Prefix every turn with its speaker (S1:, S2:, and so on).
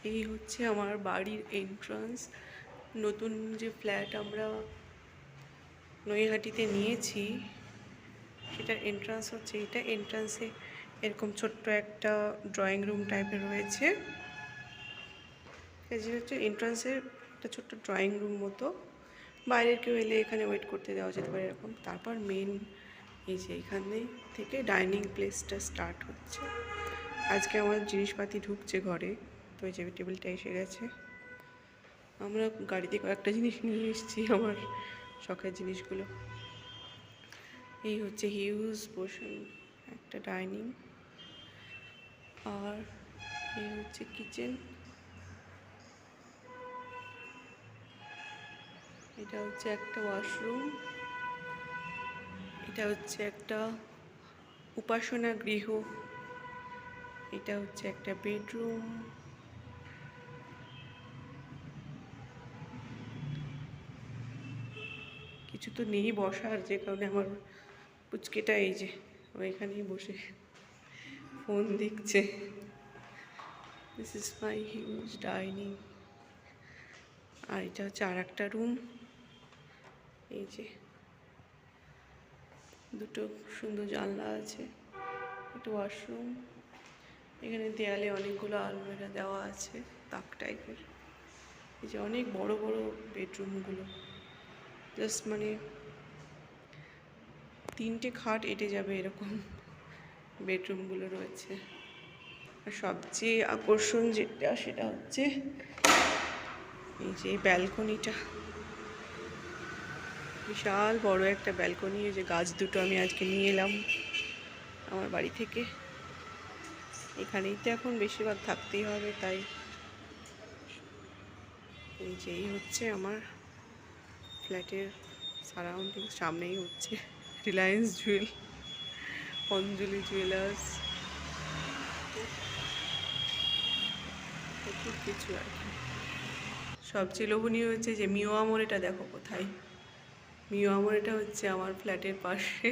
S1: এই হচ্ছে আমার বাড়ির এন্ট্রান্স। নতুন যে ফ্ল্যাট আমরা নৈহাটিতে নিয়েছি সেটার এন্ট্রান্স হচ্ছে এটা। এন্ট্রান্সে এরকম ছোট্ট একটা ড্রয়িং রুম টাইপের রয়েছে। এই যে হচ্ছে এন্ট্রান্সের একটা ছোট্ট ড্রয়িং রুম মতো, বাইরের কেউ এলে এখানে ওয়েট করতে দেওয়া যেতে পারে এরকম। তারপর মেন এই যে এখানে থেকে ডাইনিং প্লেসটা স্টার্ট হচ্ছে। আজকে আমার জিনিসপাতি ঢুকছে ঘরে, তো এই যে টেবিলটা এসে গেছে। আমরা গাড়িতে কয়েকটা জিনিস নিয়ে এসেছি, আমার শখের জিনিসগুলো। এই হচ্ছে হিউজ পোর্শন একটা ডাইনিং, আর এই হচ্ছে কিচেন। এটা হচ্ছে একটা ওয়াশরুম, এটা হচ্ছে একটা উপাসনা গৃহ, এটা হচ্ছে একটা বেডরুম, কিছু তো নেই বসার, যে কারণে আমার পুচকেটা এই যে ওইখানেই বসে ফোন দেখছে। This is my huge dining. আর এটা হচ্ছে আর একটা রুম, এই যে দুটো সুন্দর জানলা আছে, একটা ওয়াশরুম। এখানে দেয়ালে অনেকগুলো আলমারি দেওয়া আছে তাক টাইপের। এই যে অনেক বড় বড় বেডরুমগুলো, জাস্ট মানে 3টে খাট এঁটে যাবে এরকম বেডরুমগুলো রয়েছে। আর সবচেয়ে আকর্ষণ যেটা সেটা হচ্ছে এই যে ব্যালকনিটা, বিশাল বড় একটা ব্যালকনি। এই যে গাছ দুটো আমি আজকে নিয়ে এলাম আমার বাড়ি থেকে, এখানেই তো এখন বেশিরভাগ থাকতেই হবে, তাই এই যে এই হচ্ছে আমার ফ্ল্যাটের সারাউন্ডিং। সামনেই হচ্ছে রিলায়েন্স জুয়েল, অঞ্জলি জুয়েলার্স, প্রচুর কিছু আর কি। সবচেয়ে লোভনীয় হচ্ছে যে মিও আমরেটা দেখো কোথায়। মিও আমরেটা হচ্ছে আমার ফ্ল্যাটের পাশে।